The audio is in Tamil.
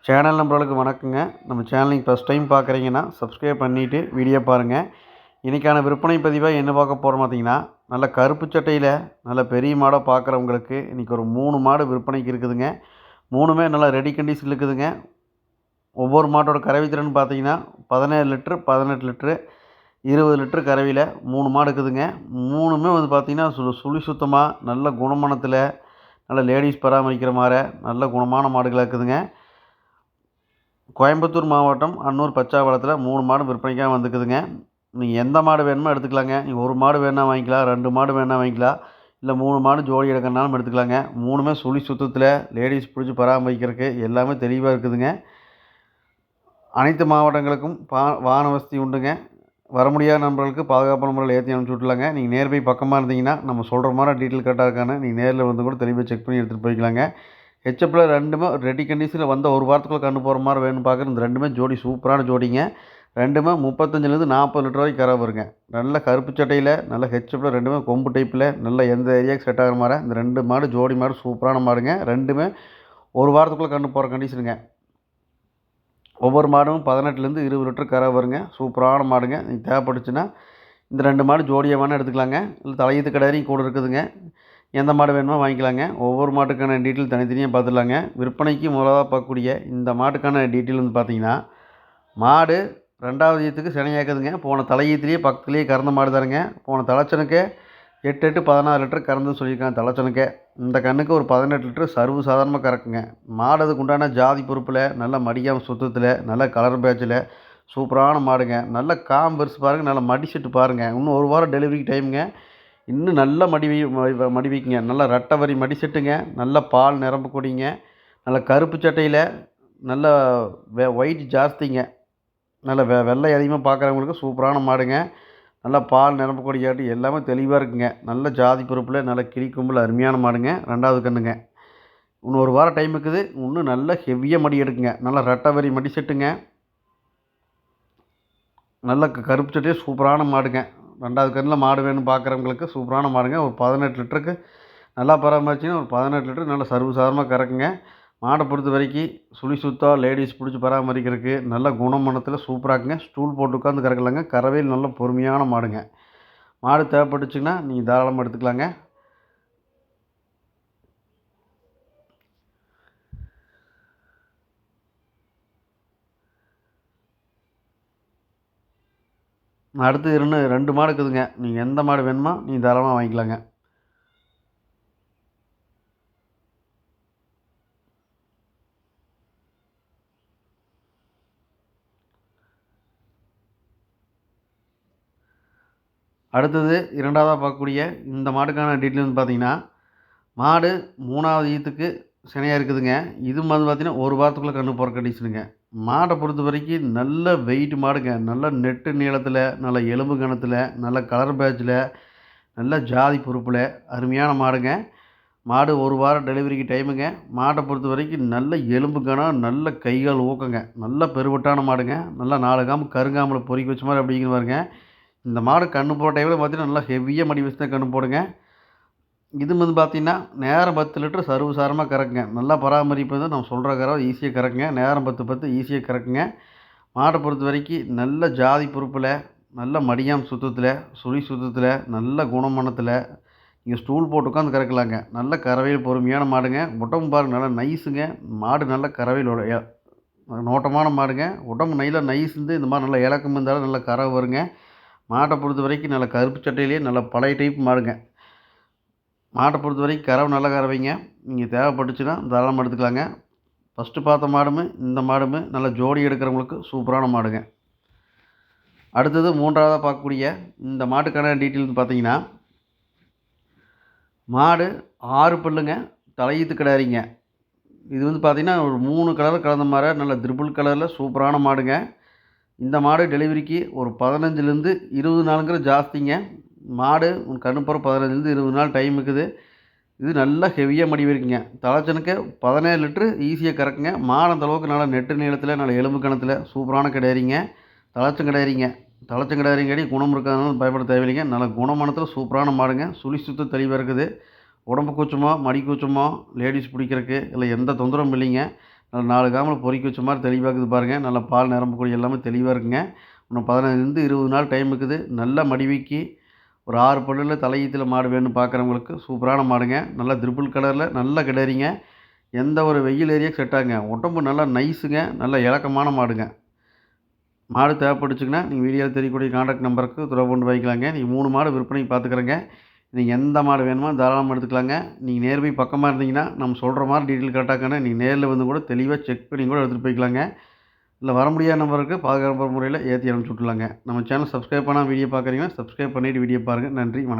சேனல் நம்பர்களுக்கு வணக்கங்க. நம்ம சேனல் நீங்கள் ஃபஸ்ட் டைம் பார்க்குறீங்கன்னா சப்ஸ்கிரைப் பண்ணிவிட்டு வீடியோ பாருங்கள். இன்றைக்கான விற்பனை பதிவாக என்ன பார்க்க போகிறோம் பார்த்தீங்கன்னா, நல்ல கருப்பு சட்டையில் நல்ல பெரிய மாடாக பார்க்குறவங்களுக்கு இன்றைக்கி ஒரு 3 மாடு விற்பனைக்கு இருக்குதுங்க. 3மே நல்லா ரெடி கண்டிஷனில் இருக்குதுங்க. ஒவ்வொரு மாட்டோட கறவை திறன் பார்த்தீங்கன்னா 17 லிட்ரு, 18 லிட்ரு, 20 லிட்ரு கறவையில் 3 மாடு இருக்குதுங்க. 3மே வந்து பார்த்திங்கன்னா சுழி சுத்தமாக நல்ல குணமானத்தில் நல்ல லேடிஸ் பராமரிக்கிற மாதிரி நல்ல குணமான மாடுகளாக இருக்குதுங்க. கோயம்புத்தூர் மாவட்டம் அன்னூர் பச்சாவளத்தில் 3 மாடு விற்பனைக்காக வந்துக்குதுங்க. நீங்கள் எந்த மாடு வேணுமோ எடுத்துக்கலாங்க. நீங்கள் 1 மாடு வேணால் வாங்கிக்கலாம், 2 மாடு வேணால் வாங்கிக்கலாம், இல்லை 3 மாடு ஜோடி எடுக்கிறனாலும் எடுத்துக்கலாங்க. 3மே சுழி சுத்தத்தில் லேடிஸ் பிடிச்சி பராமரிக்கிறதுக்கு எல்லாமே தெளிவாக இருக்குதுங்க. அனைத்து மாவட்டங்களுக்கும் வாகன வசதி உண்டுங்க. வர முடியாத நண்பர்களுக்கு பாதுகாப்பான முறையில் ஏற்றி அனுப்பிச்சி விட்லாங்க. நீங்கள் நேர்பை பக்கமாக இருந்தீங்கன்னா நம்ம சொல்கிற மாதிரி டீட்டெயில் கரெக்டாக இருக்கான்னு நீங்கள் நேரில் வந்து கூட தெளிவாக செக் பண்ணி எடுத்துகிட்டு போய்க்கலாங்க. ஹெச்எப்பில் 2மே ரெடி கண்டிஷனில் வந்த ஒரு வாரத்துக்குள்ளே கண்டு போகிற மாதிரி வேணும்னு பார்க்குறது. இந்த 2மே ஜோடி சூப்பரான ஜோடிங்க. 2மே 35லேருந்து 40 லிட்டர் வரைக்கும் கறவை வருங்க. நல்ல கருப்பு சட்டையில் நல்ல ஹெச்எப்பில் 2மே கொம்பு டைப்பில் நல்ல எந்த ஏரியாவுக்கு செட் ஆகிற மாதிரி இந்த 2 மாடு ஜோடி மாடு சூப்பரான மாடுங்க. 2மே ஒரு வாரத்துக்குள்ளே கண்டு போகிற கண்டிஷனுங்க. ஒவ்வொரு மாடும் 18லேருந்து 20 லிட்டர் கறவை வருங்க. சூப்பரான மாடுங்க. நீங்கள் தேவைப்பட்டுச்சுன்னா இந்த 2 மாடு ஜோடியாக வேணால் எடுத்துக்கலாங்க. இல்லை தலையீத்து கடாரியும் கூட இருக்குதுங்க. எந்த மாடு வேணுமோ வாங்கிக்கலாங்க. ஒவ்வொரு மாட்டுக்கான டீட்டெயில் தனித்தனியாக பார்த்துடலாங்க. விற்பனைக்கு முதலாக பார்க்கக்கூடிய இந்த மாட்டுக்கான டீட்டெயில் வந்து பார்த்தீங்கன்னா, மாடு 2வது ஈத்துக்கு சினையாக்குதுங்க. போன தலையீத்துலேயே பக்கத்துலேயே கறந்த மாடு தானுங்க. போன தலைச்சனுக்கே 8 16 லிட்டர் கறந்துன்னு சொல்லியிருக்காங்க தலைச்சனுக்கே. இந்த கண்ணுக்கு ஒரு 18 லிட்டர் சர்வ சாதாரணமாக கறக்குங்க. மாடு அதுக்கு உண்டான ஜாதி பொறுப்பில் நல்ல மடியாமல் சுத்தத்தில் நல்ல கலர் பேட்சில் சூப்பரான மாடுங்க. நல்ல பெருசு பாருங்கள், நல்ல மடி செட்டு பாருங்கள். இன்னும் ஒரு வாரம் டெலிவரிக்கு டைமுங்க. இன்னும் நல்ல மடி வைக்குங்க. நல்லா ரெட்டை வரி மடி செட்டுங்க. நல்ல பால் நிரம்பக்கூடியங்க. நல்ல கருப்பு சட்டையில் நல்ல ஒயிட் ஜாஸ்திங்க. நல்ல வெள்ளை அதிகமாக பார்க்குறவங்களுக்கு சூப்பரான மாடுங்க. நல்லா பால் நிரம்பக்கூடியாட்டி எல்லாமே தெளிவாக இருக்குங்க. நல்ல ஜாதி பொறுப்பில் நல்ல கிளி கொம்பில் அருமையான மாடுங்க. 2வது கண்ணுங்க. இன்னும் ஒரு வாரம் டைம் இருக்குது. இன்னும் நல்ல ஹெவியாக மடி எடுக்குங்க. நல்லா ரெட்டை வரி மடி செட்டுங்க. நல்ல கருப்பு சட்டையே சூப்பரான மாடுங்க. 2வது கண்ணில் மாடு வேணும்னு பார்க்குறவங்களுக்கு சூப்பரான மாடுங்க. ஒரு 18 லிட்டருக்கு நல்லா பராமரிச்சிங்கன்னா ஒரு 18 லிட்டர் நல்ல சர்வசாதாரணமாக கறக்குங்க. மாடை பொறுத்த வரைக்கும் சுழி சுத்தம் லேடிஸ் பிடிச்சி பராமரிக்கிறதுக்கு நல்ல குணமனத்தில் சூப்பராகுங்க. ஸ்டூல் போட்டு உட்காந்து கறக்கலாங்க. கறவையில் நல்ல பொறுமையான மாடுங்க. மாடு தேவைப்பட்டுச்சுன்னா நீங்கள் தாராளமாக எடுத்துக்கலாங்க. அடுத்து 2 மாடு இருக்குதுங்க. நீங்கள் எந்த மாடு வேணுமோ நீங்கள் தாராளமாக வாங்கிக்கலாங்க. அடுத்தது 2வதாக பார்க்கக்கூடிய இந்த மாட்டுக்கான டீட்டெயில் வந்து பார்த்தீங்கன்னா, மாடு 3வது ஈத்துக்கு சினையாக இருக்குதுங்க. இது வந்து பார்த்தீங்கன்னா ஒரு வாரத்துக்குள்ளே கன்று போகிற கண்டிஷனுங்க. மாடை பொறுத்த வரைக்கும் நல்ல வெயிட் மாடுங்க. நல்ல நெட்டு நீளத்தில் நல்ல எலும்பு கணத்தில் நல்ல கலர் பேட்சில் நல்ல ஜாதி பொறுப்பில் அருமையான மாடுங்க. மாடு ஒரு வாரம் டெலிவரிக்கு டைமுங்க. மாட்டை பொறுத்த வரைக்கும் நல்ல எலும்பு கணம், நல்ல கைகால் ஊக்கங்க. நல்ல பெருவட்டான மாடுங்க. நல்லா 4 காம்பு கருங்காம்பில் பொறிக்க வச்ச மாதிரி அப்படிங்கிற பாருங்க. இந்த மாடு கன்று போடுற டைமில் பார்த்தீங்கன்னா நல்லா ஹெவியாக மடி வச்சு தான் கன்று போடுங்க. இது வந்து பார்த்தீங்கன்னா நேரம் 10 லிட்டர் சர்வசாதாரணமாக கறக்குங்க. நல்லா பராமரிப்பு வந்து நம்ம சொல்கிற கறவை ஈஸியாக கறக்குங்க. நேரம் 10 ஈஸியாக கறக்குங்க. மாடை பொறுத்த வரைக்கும் நல்ல ஜாதி பொறுப்பில் நல்ல மடியாம் சுத்தத்தில் சுழி சுத்தத்தில் நல்ல குணமனத்தில் நீங்கள் ஸ்டூல் போட்டு உட்காந்து கறக்கலாங்க. நல்ல கறவையில் பொறுமையான மாடுங்க. உடம்பு பாருங்கள் நல்லா நைஸுங்க. மாடு நல்ல கறவையில் நோட்டமான மாடுங்க. உடம்பு நைஸ் இருந்து இந்த மாதிரி நல்லா இலக்கம் இருந்தாலும் நல்ல கறவை வருங்க. மாட்டை பொறுத்த வரைக்கும் நல்ல கருப்பு சட்டையிலேயே நல்ல பழைய டைப் மாடுங்க. மாட்டை பொறுத்த வரைக்கும் கறவை நல்ல கறவைங்க. நீங்கள் தேவைப்பட்டுச்சுன்னா தாராளமாக எடுத்துக்கலாங்க. ஃபஸ்ட்டு பார்த்த மாடுமே இந்த மாடுமே நல்ல ஜோடி எடுக்கிறவங்களுக்கு சூப்பரான மாடுங்க. அடுத்தது 3வதாக பார்க்கக்கூடிய இந்த மாட்டுக்கான டீட்டெயில் பார்த்தீங்கன்னா, மாடு 6 பல்லுங்க. தலையீத்து கிடாரிங்க. இது வந்து பார்த்தீங்கன்னா ஒரு 3 கலர் கலந்த மாதிரி நல்ல த்ரிபிள் கலரில் சூப்பரான மாடுங்க. இந்த மாடு டெலிவரிக்கு ஒரு 15லேருந்து 20 நாளுங்கிற ஜாஸ்திங்க. மாடு கன்று போகிற 15லேருந்து 20 நாள் டைம் இருக்குது. இது நல்லா ஹெவியாக மடி இருக்குங்க. தலைச்சனுக்கு 17 லிட்ரு ஈஸியாக கறக்குங்க. மாடு அந்தளவுக்கு நல்லா நெட்டு நீளத்தில் நல்ல எலும்பு கணத்தில் சூப்பரான கிடாரிங்க. தலைச்சம் கிடாரிங்க. தலைச்சம் கிடாரிங்காடி குணம் இருக்காதனால பயப்பட தேவையில்லைங்க. நல்ல குணமானத்தில் சூப்பரான மாடுங்க. சுழி சுத்தம் தெளிவாக இருக்குது. உடம்பு கூச்சமோ மடி கூச்சமோ லேடிஸ் பிடிக்கிறதுக்கு இல்லை எந்த தொந்தரவும் இல்லைங்க. நல்லா 4 காம்பில் பொறுக்கி வச்ச மாதிரி தெளிவாக இருக்குது பாருங்கள். நல்லா பால் நிரம்பக்கூடிய எல்லாமே தெளிவாக இருக்குங்க. இன்னும் 15லேருந்து 20 நாள் டைம் இருக்குது. நல்லா மடிவீக்கி ஒரு 6 பல்லில் தலையீத்தில் மாடு வேணும்னு பார்க்குறவங்களுக்கு சூப்பரான மாடுங்க. நல்லா த்ரிபிள் கலரில் நல்ல கிடாரிங்க. எந்த ஒரு வெயில் ஏரியாவுக்கு செட் ஆகுங்க. உடம்பு நல்லா நைஸுங்க. நல்ல இளக்கமான மாடுங்க. மாடு தேவைப்பட்டுச்சுங்கன்னா நீங்கள் வீடியோவில் தெரியக்கூடிய கான்டாக்ட் நம்பருக்கு தொடர்பு கொண்டு வாங்கிக்கலாங்க. நீங்கள் 3 மாடு விற்பனைக்கு பார்த்துக்கிறேங்க. நீங்கள் எந்த மாடு வேணுமோ தாராளமாக எடுத்துக்கலாங்க. நீங்கள் நியர் பை பக்கமாக இருந்தீங்கன்னா நம்ம சொல்கிற மாதிரி டீட்டெயில் கரெக்டாக நீங்கள் நேரில் வந்து கூட தெளிவாக செக் பண்ணி கூட எடுத்துகிட்டு போய்க்கலாங்க. இல்லை வர முடியாத நம்பருக்கு பாதுகாப்பான முறையில் ஏற்றி அனுப்பிச்சி விட்லாங்க. நம்ம சேனல் சப்ஸ்கிரைப் பண்ணால் வீடியோ பார்க்குறீங்கன்னா சப்ஸ்கிரைப் பண்ணிவிட்டு வீடியோ பாருங்கள். நன்றி, வணக்கம்.